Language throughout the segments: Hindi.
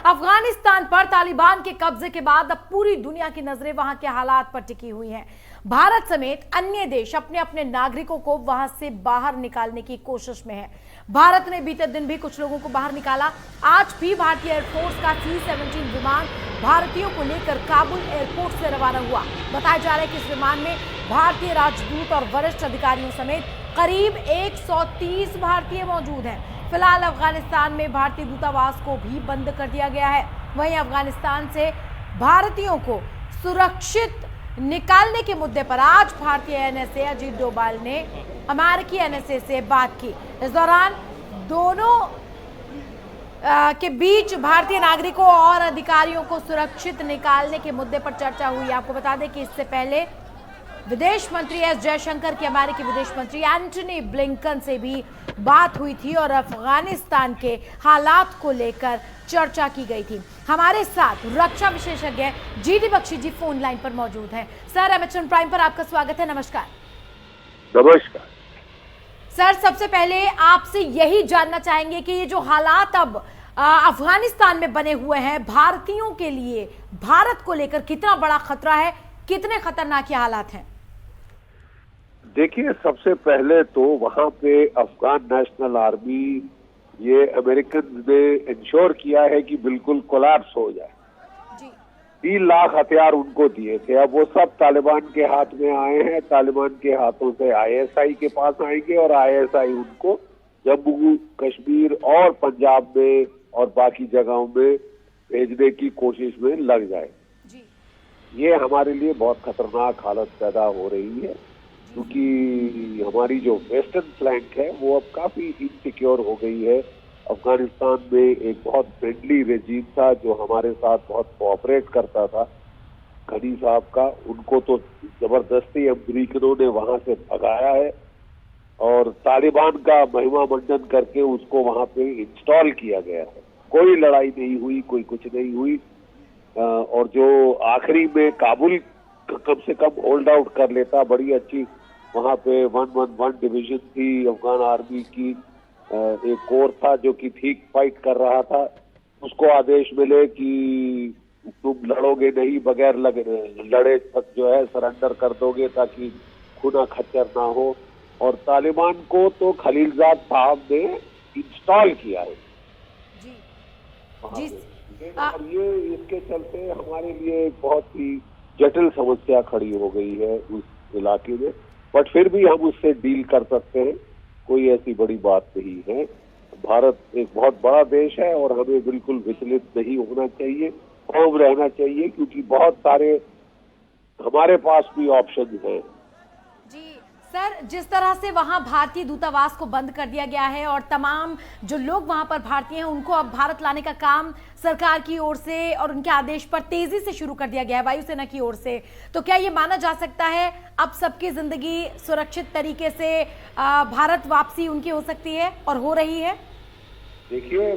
अफगानिस्तान पर तालिबान के कब्जे के बाद अब पूरी दुनिया की नजरें वहां के हालात पर टिकी हुई हैं। भारत समेत अन्य देश अपने अपने नागरिकों को वहां से बाहर निकालने की कोशिश में है। भारत ने बीते दिन भी कुछ लोगों को बाहर निकाला। आज भी भारतीय एयरफोर्स का C-17 विमान भारतीयों को लेकर काबुल एयरपोर्ट से रवाना हुआ। बताया जा रहा है कि इस विमान में भारतीय राजदूत और वरिष्ठ अधिकारियों समेत करीब 130 भारतीय मौजूद हैं। फिलहाल अफगानिस्तान में भारतीय दूतावास को भी बंद कर दिया गया है। वहीं अफगानिस्तान से भारतीयों को सुरक्षित निकालने के मुद्दे पर आज भारतीय NSA अजीत डोभाल ने अमेरिकी NSA से बात की। इस दौरान दोनों के बीच भारतीय नागरिकों और अधिकारियों को सुरक्षित निकालने के मुद्दे पर चर्चा हुई। आपको बता दें कि इससे पहले विदेश मंत्री S जयशंकर की अमेरिकी विदेश मंत्री एंटनी ब्लिंकन से भी बात हुई थी और अफगानिस्तान के हालात को लेकर चर्चा की गई थी। हमारे साथ रक्षा विशेषज्ञ GD बख्शी जी फोन लाइन पर मौजूद हैं। सर, एमएचएन प्राइम पर आपका स्वागत है। नमस्कार। नमस्कार सर, सबसे पहले आपसे यही जानना चाहेंगे कि ये जो हालात अब अफगानिस्तान में बने हुए हैं, भारतीयों के लिए भारत को लेकर कितना बड़ा खतरा है, कितने खतरनाक ये हालात हैं? देखिए, सबसे पहले तो वहां पे अफगान नेशनल आर्मी, ये अमेरिकन ने इंश्योर किया है कि बिल्कुल कोलैप्स हो जाए। जी। 3 लाख हथियार उनको दिए थे, अब वो सब तालिबान के हाथ में आए हैं। तालिबान के हाथों से ISI के पास आएंगे और ISI उनको जम्मू कश्मीर और पंजाब में और बाकी जगहों में भेजने की कोशिश में लग जाए। ये हमारे लिए बहुत खतरनाक हालत पैदा हो रही है, क्योंकि हमारी जो वेस्टर्न फ्लैंक है वो अब काफी इनसिक्योर हो गई है। अफगानिस्तान में एक बहुत फ्रेंडली रेजीम था जो हमारे साथ बहुत कोऑपरेट करता था। गनी साहब का, उनको तो जबरदस्ती अमेरिकनों ने वहां से भगाया है और तालिबान का महिमा मंडन करके उसको वहां पे इंस्टॉल किया गया है। कोई लड़ाई नहीं हुई, कोई कुछ नहीं हुई। और जो आखिरी में काबुल कम से कम होल्ड आउट कर लेता, बड़ी अच्छी वहां पे 111 डिवीजन थी अफगान आर्मी की, एक कोर था जो कि ठीक फाइट कर रहा था। उसको आदेश मिले कि तुम लड़ोगे नहीं, बगैर लड़े तक जो है सरेंडर कर दोगे ताकि खूना खच्चर ना हो। और तालिबान को तो खलीलजाद साहब ने इंस्टॉल किया है। जी। और ये इसके चलते हमारे लिए बहुत ही जटिल समस्या खड़ी हो गई है उस इलाके में, बट फिर भी हम उससे डील कर सकते हैं, कोई ऐसी बड़ी बात नहीं है। भारत एक बहुत बड़ा देश है और हमें बिल्कुल विचलित नहीं होना चाहिए, कायम रहना चाहिए, क्योंकि बहुत सारे हमारे पास भी ऑप्शन हैं। सर, जिस तरह से वहां भारतीय दूतावास को बंद कर दिया गया है और तमाम जो लोग वहां पर भारतीय हैं उनको अब भारत लाने का काम सरकार की ओर से और उनके आदेश पर तेजी से शुरू कर दिया गया है वायुसेना की ओर से, तो क्या ये माना जा सकता है अब सबकी जिंदगी सुरक्षित तरीके से भारत वापसी उनकी हो सकती है और हो रही है? देखिए,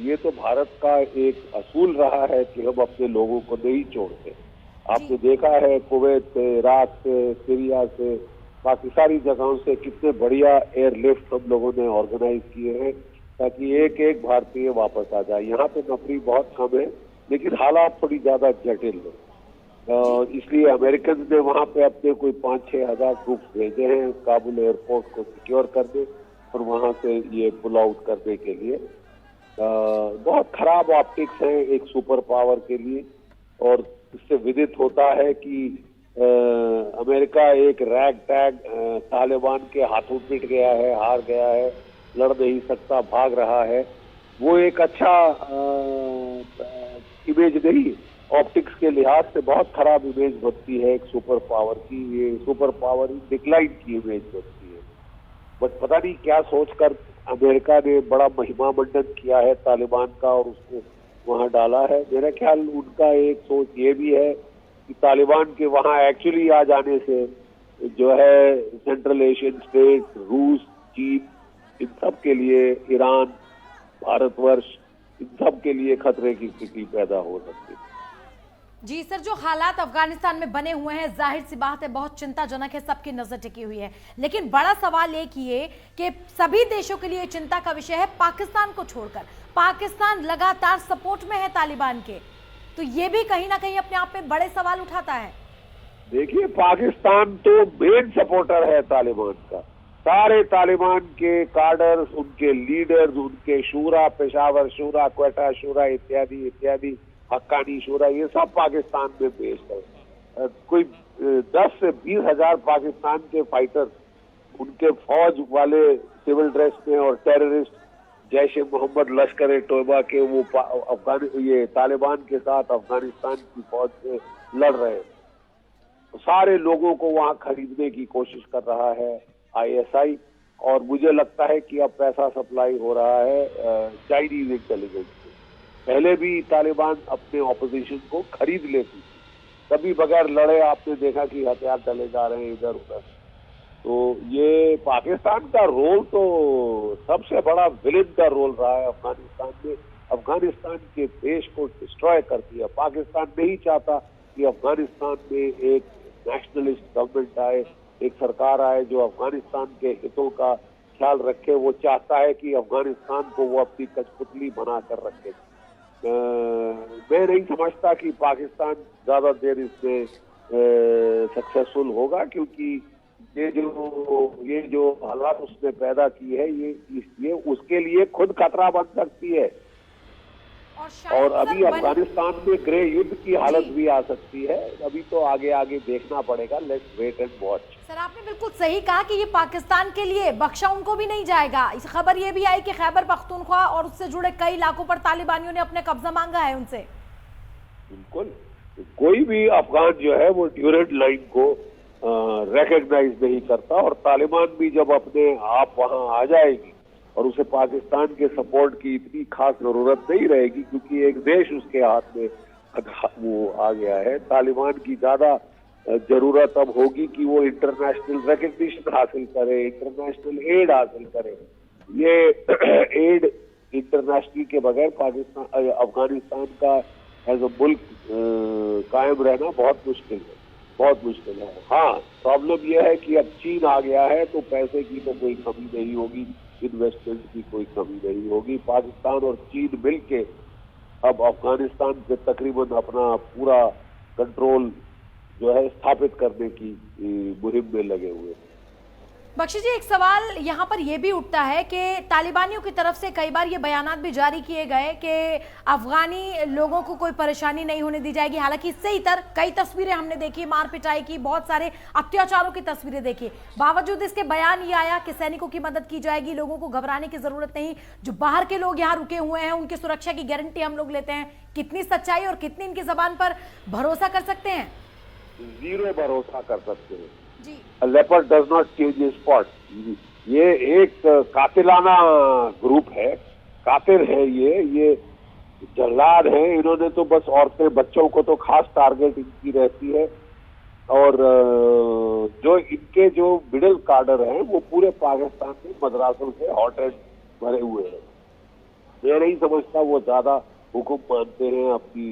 ये तो भारत का एक असूल रहा है कि हम अपने लोगों को नहीं छोड़ते। आपने देखा है कुवैत से, इराक से, सीरिया से, बाकी सारी जगहों से कितने बढ़िया एयरलिफ्ट हम लोगों ने ऑर्गेनाइज किए हैं ताकि एक एक भारतीय वापस आ जाए। यहाँ पे नफरी बहुत कम है, लेकिन हालात थोड़ी ज्यादा जटिल है। इसलिए अमेरिकन ने वहाँ पे अपने कोई 5-6 हजार ट्रूप्स भेजे हैं काबुल एयरपोर्ट को सिक्योर करने और वहाँ से ये पुल आउट करने के लिए। बहुत खराब ऑप्टिक्स है एक सुपर पावर के लिए, और इससे विदित होता है कि अमेरिका एक रैग टैग तालिबान के हाथों पिट गया है, हार गया है, लड़ नहीं सकता, भाग रहा है। वो एक अच्छा इमेज नहीं, ऑप्टिक्स के लिहाज से बहुत खराब इमेज बनती है एक सुपर पावर की। ये सुपर पावर डिक्लाइन की इमेज बनती है। बट पता नहीं क्या सोचकर अमेरिका ने बड़ा महिमा मंडन किया है तालिबान का और उसको वहां डाला है। मेरा ख्याल उनका एक सोच ये भी है कि तालिबान के वहां एक्चुअली आ जाने से जो है सेंट्रल एशियन स्टेट, रूस, चीन, इन सब के लिए, ईरान, भारतवर्ष, इन सब के लिए खतरे की स्थिति पैदा हो सकती है। जी सर, जो हालात अफगानिस्तान में बने हुए हैं, जाहिर सी बात है बहुत चिंताजनक है, सबकी नजर टिकी हुई है। लेकिन बड़ा सवाल एक ही है कि सभी देशों के लिए चिंता का विषय है, पाकिस्तान को छोड़कर पाकिस्तान लगातार सपोर्ट में है तालिबान के, तो ये भी कहीं ना कहीं अपने आप में बड़े सवाल उठाता है। देखिए, पाकिस्तान तो मेन सपोर्टर है तालिबान का। सारे तालिबान के कार्डर्स, उनके लीडर्स, उनके शूरा, पेशावर शूरा, क्वेटा शूरा इत्यादि इत्यादि, हक्कानी शूरा, ये सब पाकिस्तान में बेस्ड है। कोई 10 से 20 हजार पाकिस्तान के फाइटर, उनके फौज वाले सिविल ड्रेस में, और टेररिस्ट जैश ए मोहम्मद, लश्कर ए तोयबा के वो ये तालिबान के साथ अफगानिस्तान की फौज से लड़ रहे हैं। तो सारे लोगों को वहां खरीदने की कोशिश कर रहा है आईएसआई, और मुझे लगता है कि अब पैसा सप्लाई हो रहा है चाइनीज इंटेलिजेंस से। पहले भी तालिबान अपने ऑपोजिशन को खरीद लेती थी, कभी बगैर लड़े आपने देखा कि हथियार चले जा रहे हैं इधर उधर। तो ये पाकिस्तान का रोल तो सबसे बड़ा विलेन का रोल रहा है अफगानिस्तान में। अफगानिस्तान के देश को डिस्ट्रॉय कर दिया। पाकिस्तान नहीं चाहता कि अफगानिस्तान में एक नेशनलिस्ट गवर्नमेंट आए, एक सरकार आए जो अफगानिस्तान के हितों का ख्याल रखे। वो चाहता है कि अफगानिस्तान को वो अपनी कठपुतली बना कर रखे। मैं नहीं समझता कि पाकिस्तान ज्यादा देर इसमें सक्सेसफुल होगा, क्योंकि ये जो हालात उसने पैदा की है, ये उसके लिए खुद खतरा बन सकती है। और अभी अफगानिस्तान में गृह युद्ध की हालत भी आ सकती है। अभी तो आगे देखना पड़ेगा। Let's wait and watch. Sir, आपने बिल्कुल सही कहा कि ये पाकिस्तान के लिए बख्शा उनको भी नहीं जाएगा। इस खबर ये भी आई कि खैबर पख्तूनख्वा और उससे जुड़े कई इलाकों पर तालिबानियों ने अपने कब्जा मांगा है उनसे। बिल्कुल, कोई भी अफगान जो है वो ड्यूरेंट लाइन को रिकॉग्नाइज नहीं करता, और तालिबान भी जब अपने आप वहां आ जाएगी और उसे पाकिस्तान के सपोर्ट की इतनी खास जरूरत नहीं रहेगी, क्योंकि एक देश उसके हाथ में वो आ गया है। तालिबान की ज्यादा जरूरत अब होगी कि वो इंटरनेशनल रिकग्निशन हासिल करे, इंटरनेशनल एड हासिल करे। ये एड इंटरनेशनल के बगैर पाकिस्तान अफगानिस्तान का एज अ मुल्क कायम रहना बहुत मुश्किल है, बहुत मुश्किल है। हाँ, प्रॉब्लम यह है कि अब चीन आ गया है तो पैसे की तो कोई कमी नहीं होगी, इन्वेस्टमेंट की कोई कमी नहीं होगी। पाकिस्तान और चीन मिलके अब अफगानिस्तान पे तकरीबन अपना पूरा कंट्रोल जो है स्थापित करने की मुहिम में लगे हुए हैं। बख्शी जी, एक सवाल यहाँ पर यह भी उठता है कि तालिबानियों की तरफ से कई बार ये बयानात भी जारी किए गए कि अफगानी लोगों को कोई परेशानी नहीं होने दी जाएगी। हालांकि इससे इतर कई तस्वीरें हमने देखी, मार पिटाई की, बहुत सारे अत्याचारों की तस्वीरें देखी। बावजूद इसके बयान ये आया कि सैनिकों की मदद की जाएगी, लोगों को घबराने की जरूरत नहीं, जो बाहर के लोग यहाँ रुके हुए हैं उनकी सुरक्षा की गारंटी हम लोग लेते हैं। कितनी सच्चाई और कितनी इनकी जबान पर भरोसा कर सकते हैं? जीरो भरोसा कर सकते हैं। जी, A leopard does not change his spot। ये एक कातिलाना ग्रुप है, कातिल है, ये जल्लाद है। इन्होंने तो बस औरतें बच्चों को तो खास टारगेट इनकी रहती है, और जो इनके जो मिडिल कार्डर हैं वो पूरे पाकिस्तान में मदरासों से हॉटेड भरे हुए हैं। मैं नहीं समझता वो ज्यादा हुक्म मानते हैं अपनी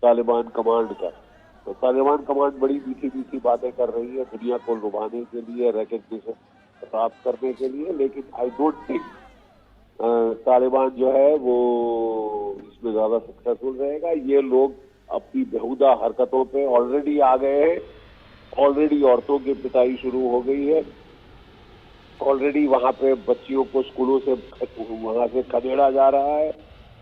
तालिबान कमांड का। तो तालिबान कमांड बड़ी मीठी मीठी बातें कर रही है दुनिया को लुभाने के लिए, रिकग्निशन प्राप्त करने के लिए, लेकिन आई डोंट थिंक तालिबान जो है वो इसमें ज्यादा सक्सेसफुल रहेगा। ये लोग अपनी बेहुदा हरकतों पे ऑलरेडी आ गए हैं। ऑलरेडी औरतों की पिटाई शुरू हो गई है। ऑलरेडी वहां पे बच्चियों को स्कूलों से वहां से खदेड़ा जा रहा है।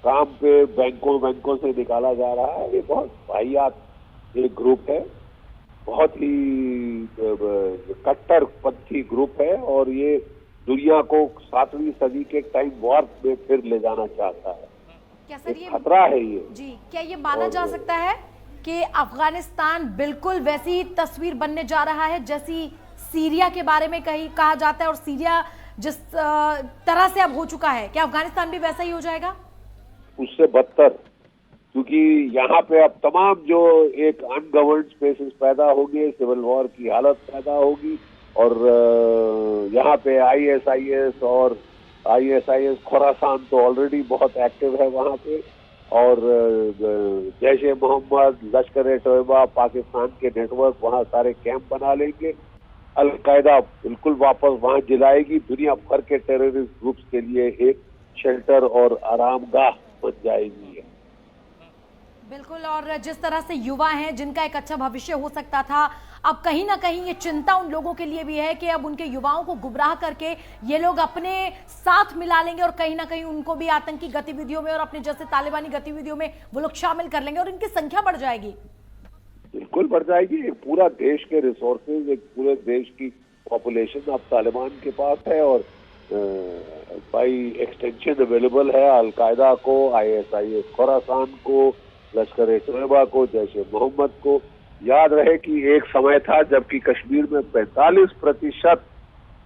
काम पे बैंकों से निकाला जा रहा है। ये बहुत वाहियात एक ग्रुप है, बहुत ही कट्टरपंथी ग्रुप है, और ये दुनिया को 7वीं सदी के टाइम वॉर में फिर ले जाना चाहता है। क्या सर ये खतरा है ये? जी, क्या ये माना जा सकता है कि अफगानिस्तान बिल्कुल वैसी तस्वीर बनने जा रहा है जैसी सीरिया के बारे में कहा जाता है, और सीरिया जिस तरह से अब हो चुका है, क्या अफगानिस्तान भी वैसा ही हो जाएगा? उससे बदतर, क्योंकि यहाँ पे अब तमाम जो एक अनगवर्न्ड स्पेसेस पैदा होंगे, सिविल वॉर की हालत पैदा होगी, और यहाँ पे आईएसआईएस खुरासान तो ऑलरेडी बहुत एक्टिव है वहाँ पे, और जैश ए मोहम्मद, लश्कर ए तोयबा, पाकिस्तान के नेटवर्क वहाँ सारे कैंप बना लेंगे। अलकायदा बिल्कुल वापस वहाँ जिलाएगी। दुनिया भर के टेररिस्ट ग्रुप्स के लिए एक शेल्टर और आरामगाह बन जाएगी। बिल्कुल, और जिस तरह से युवा हैं जिनका एक अच्छा भविष्य हो सकता था, अब कहीं ना कहीं ये चिंता उन लोगों के लिए भी है कि अब उनके युवाओं को गुमराह करके ये लोग अपने साथ मिला लेंगे और कहीं ना कहीं उनको भी आतंकी गतिविधियों में और अपने जैसे तालिबानी गतिविधियों में वो लोग शामिल कर लेंगे और इनकी संख्या बढ़ जाएगी। बिल्कुल बढ़ जाएगी। एक पूरा देश के रिसोर्सेज, एक पूरे देश की पॉपुलेशन अब तालिबान के पास है और बाई एक्सटेंशन अवेलेबल है अलकायदा को, ISIS खुरासान को, लश्कर तोयबा को, जैश ए मोहम्मद को। याद रहे कि एक समय था जबकि कश्मीर में 45%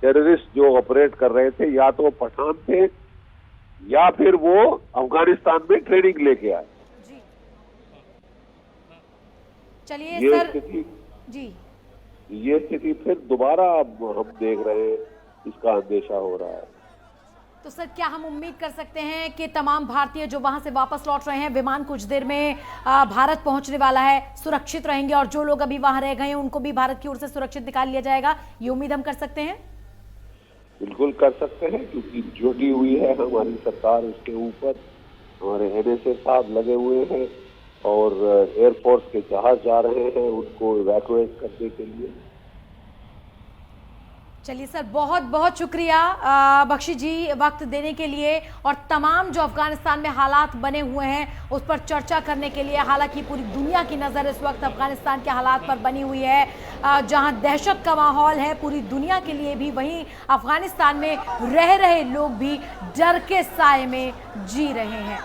टेररिस्ट जो ऑपरेट कर रहे थे या तो पठान थे या फिर वो अफगानिस्तान में ट्रेनिंग लेके आए। चलिए ये सर स्थिति जी, ये स्थिति फिर दोबारा अब हम देख रहे हैं, इसका अंदेशा हो रहा है। तो सर क्या हम उम्मीद कर सकते हैं कि तमाम भारतीय जो वहां से वापस लौट रहे हैं, विमान कुछ देर में भारत पहुंचने वाला है, सुरक्षित रहेंगे और जो लोग अभी वहां रह गए हैं उनको भी भारत की ओर से सुरक्षित निकाल लिया जाएगा, ये उम्मीद हम कर सकते हैं? बिल्कुल कर सकते हैं, क्योंकि जुटी हुई है हमारी सरकार इसके ऊपर। हमारे NSA साहब लगे हुए हैं और एयरफोर्स के जहाज जा रहे हैं उनको इवैक्यूएट करने के लिए। चलिए सर, बहुत बहुत शुक्रिया बख्शी जी वक्त देने के लिए और तमाम जो अफगानिस्तान में हालात बने हुए हैं उस पर चर्चा करने के लिए। हालांकि पूरी दुनिया की नज़र इस वक्त अफगानिस्तान के हालात पर बनी हुई है, जहां दहशत का माहौल है पूरी दुनिया के लिए भी, वहीं अफगानिस्तान में रह रहे लोग भी डर के साए में जी रहे हैं।